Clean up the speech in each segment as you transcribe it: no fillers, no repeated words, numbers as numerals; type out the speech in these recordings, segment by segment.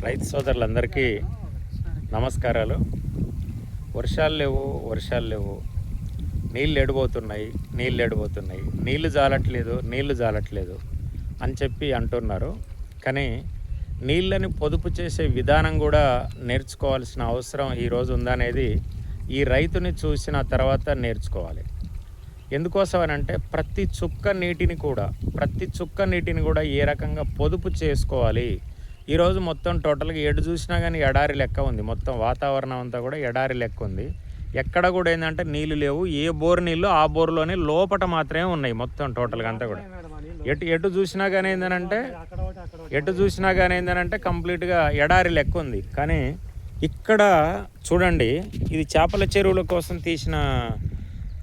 రైతు సోదరులందరికీ నమస్కారాలు. వర్షాలు లేవు, నీళ్ళు ఎడిపోతున్నాయి, నీళ్లు జాలట్లేదు అని చెప్పి అంటున్నారు. కానీ నీళ్ళని పొదుపు చేసే విధానం కూడా నేర్చుకోవాల్సిన అవసరం ఈరోజు ఉందనేది ఈ రైతుని చూసిన తర్వాత నేర్చుకోవాలి. ఎందుకోసం అని అంటే ప్రతి చుక్క నీటిని కూడా ఏ రకంగా పొదుపు చేసుకోవాలి. ఈరోజు మొత్తం టోటల్గా ఎటు చూసినా కానీ ఎడారి లెక్క ఉంది. మొత్తం వాతావరణం అంతా కూడా ఎడారి లెక్క ఉంది. ఎక్కడ కూడా ఏంటంటే నీళ్ళు లేవు. ఏ బోర్ నీళ్ళు ఆ బోర్లోనే లోపట మాత్రమే ఉన్నాయి. మొత్తం టోటల్గా అంతా కూడా ఎటు చూసినా కానీ ఏంటంటే కంప్లీట్గా ఎడారి లెక్క ఉంది. కానీ ఇక్కడ చూడండి, ఇది చేపల చెరువుల కోసం తీసిన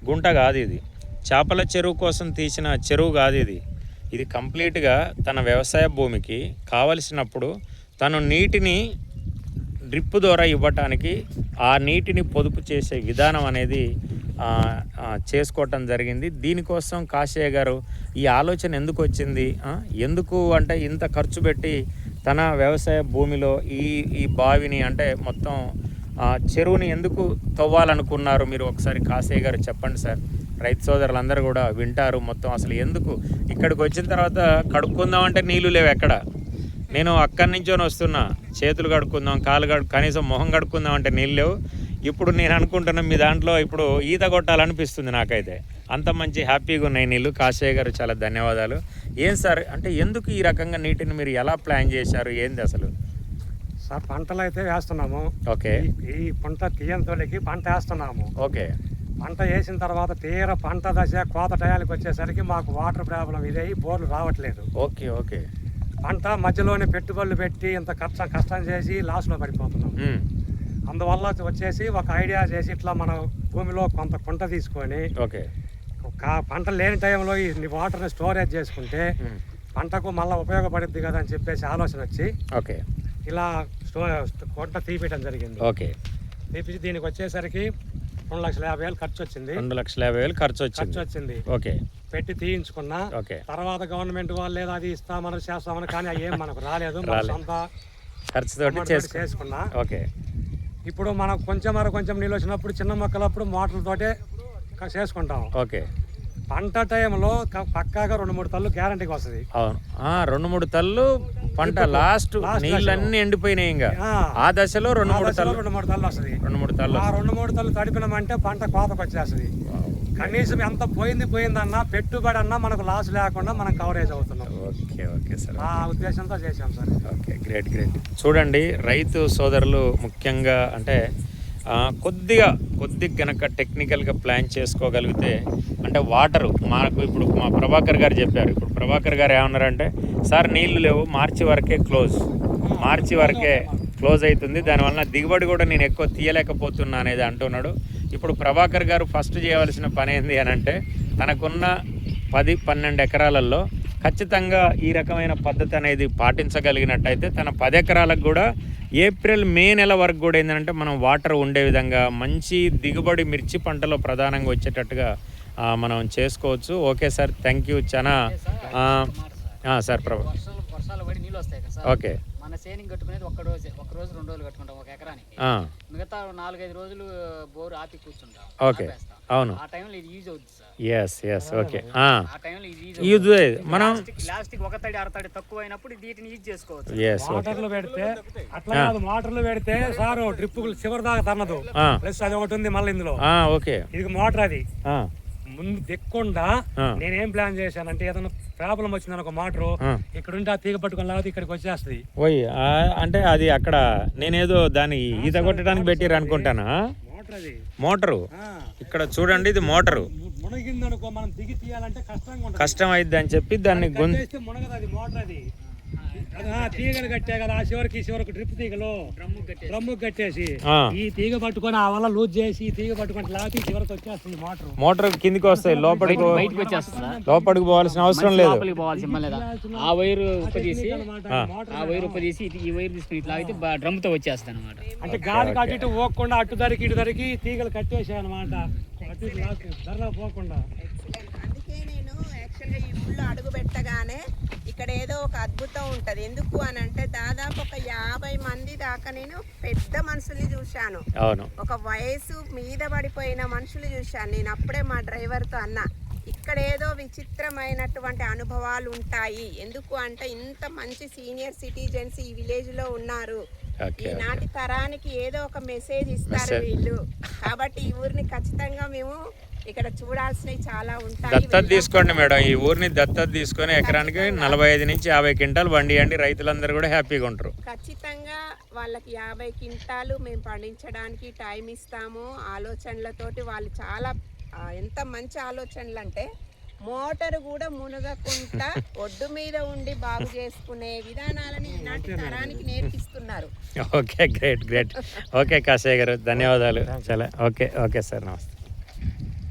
గుంట కాదు, ఇది చేపల చెరువు కోసం తీసిన చెరువు కాదు. ఇది కంప్లీట్గా తన వ్యవసాయ భూమికి కావలసినప్పుడు తను నీటిని డ్రిప్ ద్వారా ఇవ్వటానికి ఆ నీటిని పొదుపు చేసే విధానం అనేది చేసుకోవటం జరిగింది. దీనికోసం కాశయ్య గారు ఈ ఆలోచన ఎందుకు వచ్చింది, ఎందుకు అంటే ఇంత ఖర్చు పెట్టి తన వ్యవసాయ భూమిలో ఈ బావిని అంటే మొత్తం చెరువుని ఎందుకు తవ్వాలనుకున్నారు మీరు ఒకసారి కాశయ్య గారు చెప్పండి సార్. రైతు సోదరులందరూ కూడా వింటారు. మొత్తం అసలు ఎందుకు ఇక్కడికి వచ్చిన తర్వాత కడుక్కుందామంటే నీళ్ళు లేవు ఎక్కడ. నేను అక్కడి నుంచోని వస్తున్నా, చేతులు కడుక్కుందాం, కనీసం మొహం కడుక్కుందాం అంటే నీళ్ళు లేవు. ఇప్పుడు నేను అనుకుంటున్నా మీ దాంట్లో ఇప్పుడు ఈత కొట్టాలనిపిస్తుంది నాకైతే. అంత మంచి హ్యాపీగా ఉన్నాయి నీళ్ళు. కాశయ్య గారు చాలా ధన్యవాదాలు. ఏం సార్ అంటే ఎందుకు ఈ రకంగా నీటిని మీరు ఎలా ప్లాన్ చేశారు, ఏంది అసలు? సార్ పంటలు అయితే వేస్తున్నాము. ఓకే, ఈ పంట తీయంతోలికి పంట వేస్తున్నాము. ఓకే, పంట వేసిన తర్వాత తీర పంట దశ కోత టయానికి వచ్చేసరికి మాకు వాటర్ ప్రాబ్లం ఇదయ్యి బోర్లు రావట్లేదు. Okay, okay. పంట మధ్యలోనే పెట్టుబడులు పెట్టి ఇంత కష్టం చేసి లాస్లో పడిపోతున్నాం. అందువల్ల వచ్చేసి ఒక ఐడియా చేసి ఇట్లా మన భూమిలో కొంత కుంట తీసుకొని ఓకే పంట లేని టైంలో ఈ వాటర్ని స్టోరేజ్ చేసుకుంటే పంటకు మళ్ళీ ఉపయోగపడుద్ది కదా అని చెప్పేసి ఆలోచన వచ్చి ఓకే ఇలా కుంట తీపియడం జరిగింది. ఓకే, తీపించి దీనికి వచ్చేసరికి 2,50,000 ఖర్చు వచ్చింది. 2,50,000 ఖర్చు వచ్చింది. ఓకే, పెట్టి తీయించుకున్నా. ఓకే, తర్వాత గవర్నమెంట్ వాళ్ళు లేదా అది ఇస్తామని చేస్తామని, కానీ అవి ఏం మనకు రాలేదు. సొంత ఖర్చుతోటి చేసుకున్నా. ఓకే, ఇప్పుడు మనకు కొంచెం నీళ్ళు వచ్చినప్పుడు చిన్న మొక్కలప్పుడు మోటార్లతోటే చేసుకుంటాం. ఓకే, పంట టైంలో పక్కాగా 2-3 తల్లు గ్యారంటీకి వస్తుంది. అవును, 2-3 తల్లు పంట లాస్ట్ నీళ్ళన్నీ ఎండిపోయినాయి. ఇంకా ఆ దశలో 2-3 తల్లు వస్తుంది. 2-3 తల్లు తడిపినామంటే పంట కోతకు వచ్చేస్తుంది. కనీసం ఎంత పోయిందన్నా పెట్టుబడి అన్నా మనకు లాస్ లేకుండా మనం కవరేజ్ అవుతున్నాం. ఓకే, ఓకే సార్, ఆ ఉద్దేశంతో చేశాం సార్. Okay, great. చూడండి రైతు సోదరులు ముఖ్యంగా అంటే కొద్దిగా గనక టెక్నికల్గా ప్లాన్ చేసుకోగలిగితే అంటే వాటరు మాకు ఇప్పుడు మా ప్రభాకర్ గారు చెప్పారు. ఇప్పుడు ప్రభాకర్ గారు ఏమన్నారంటే సార్ నీళ్లు లేవు, మార్చి వరకే క్లోజ్ అవుతుంది, దానివల్ల దిగుబడి కూడా నేను ఎక్కువ తీయలేకపోతున్నా అనేది అంటున్నాడు. ఇప్పుడు ప్రభాకర్ గారు ఫస్ట్ చేయవలసిన పని ఏంది అని అంటే తనకున్న 10-12 ఎకరాలలో ఖచ్చితంగా ఈ రకమైన పద్ధతి అనేది పాటించగలిగినట్టయితే తన 10 ఎకరాలకు కూడా ఏప్రిల్-మే నెల వరకు కూడా ఏంటంటే మనం వాటర్ ఉండే విధంగా మంచి దిగుబడి మిర్చి పంటలో ప్రధానంగా వచ్చేటట్టుగా మనం చేసుకోవచ్చు. Okay sir, thank you. చాలా సార్ వర్షాలు పడి నీళ్ళు వస్తాయి కదా సార్. ఓకే, మన సేనింగ్ కట్టుకునేది ఒక రోజు 2 రోజులు కట్టుకుంటాం ఒక ఎకరానికి. మిగతా 4-5 రోజులు బోర్ ఆపి కూర్చుంటాం. ఓకే, అవును, ఆ టైంలో ఇది యూజ్ అవుతుంది సార్. ఎస్ ఓకే, ఆ టైంలో ఇది యూజ్ మనం ప్లాస్టిక్ ఒక తడి అరతడి తక్కువ అయినప్పుడు వీటిని యూజ్ చేసుకోవచ్చు. మోటార్లు పెడితే అట్లా కాదు, మోటార్లు పెడితే సార్ డ్రిప్ చివరి దాకా తన్నదు. ప్లస్ అది ఒకటి ఉంది మళ్ళీ ఇందులో. ఓకే, ఇది మోటార్ అది ముందు దిక్కుండా నేనేం ప్లాన్ చేశానంటే ఏదైనా ప్రాబ్లం వచ్చిందని ఒక మోటారు ఇక్కడ ఉంటే ఆ తీగ పట్టుకొని లేకపోతే ఇక్కడికి వచ్చేస్తుంది. అంటే అది అక్కడ నేనేదో దాన్ని ఈత కొట్టడానికి పెట్టిర్రు అనుకుంటానా. మోటరు ఇక్కడ చూడండి, ఇది మోటరు మునిగిందనుకో మనం దిగి తీయాలంటే కష్టం అయింది అని చెప్పి దాన్ని మునగదు. అది మోటార్ అది తీగలు కట్టే కదా ఆ చివరికి డ్రిప్ తీగలు డ్రమ్ము కట్టేసి ఈ తీగ పట్టుకొని ఆ వల్ల లూజ్ చేసి ఈ తీగ పట్టుకొని లాగి చివరికి వచ్చేస్తుంది మోటార్ కిందికి వస్తాయి. లోపలికి పోవాల్సిన అవసరం లేదు. ఆ వైర్ ఉపదీసి ఈ వైర్ తీసుకుని ఇట్లా అయితే డ్రమ్ తో వచ్చేస్తుంది అనమాట. అంటే గాలి అటు ఇటు పోకుండా అటు ధరికి ఇటు ధరికి తీగలు కట్టేసాయి అనమాట. అటు ధరలో పోకుండా. అందుకే నేను యాక్చువల్గా ఊళ్ళో అడుగు పెట్టగానే ఇక్కడ ఏదో ఒక అద్భుతం ఉంటుంది. ఎందుకు అని అంటే దాదాపు ఒక 50 మంది దాకా నేను పెద్ద మనుషుల్ని చూశాను. అవును. ఒక వయసు మీద పడిపోయిన మనుషులు చూశాను. నేను అప్పుడే మా డ్రైవర్తో అన్నా, ఇక్కడ ఏదో విచిత్రమైనటువంటి అనుభవాలు ఉంటాయి. ఎందుకు అంటే ఇంత మంచి సీనియర్ సిటిజన్స్ ఈ విలేజ్ లో ఉన్నారు. ఈనాటి తరానికి ఏదో ఒక మెసేజ్ ఇస్తారు వీళ్ళు. కాబట్టి ఈ ఊరిని ఖచ్చితంగా మేము ఇక్కడ చూడాల్సినవి చాలా ఉంటాయి. దత్తత తీసుకోండి మేడం, ఈ ఊరిని దత్తత తీసుకొని ఎకరానికి 45 నుంచి 50 క్వింటాలు పండియండి, రైతులందరూ కూడా హ్యాపీగా ఉంటారు. ఖచ్చితంగా వాళ్ళకి 50 క్వింటాలు మేము పండించడానికి టైం ఇస్తాము. ఆలోచనలతోటి వాళ్ళు చాలా ఎంత మంచి ఆలోచనలు అంటే మోటార్ కూడా మునగకుండా ఒడ్డు మీద ఉండి బాగు చేసుకునే విధానాలని ఈనాటి తరానికి నేర్పిస్తున్నారు. Okay, great. ఓకే కాశయ్య గారు, ధన్యవాదాలు. చాలా ఓకే సార్, నమస్తే.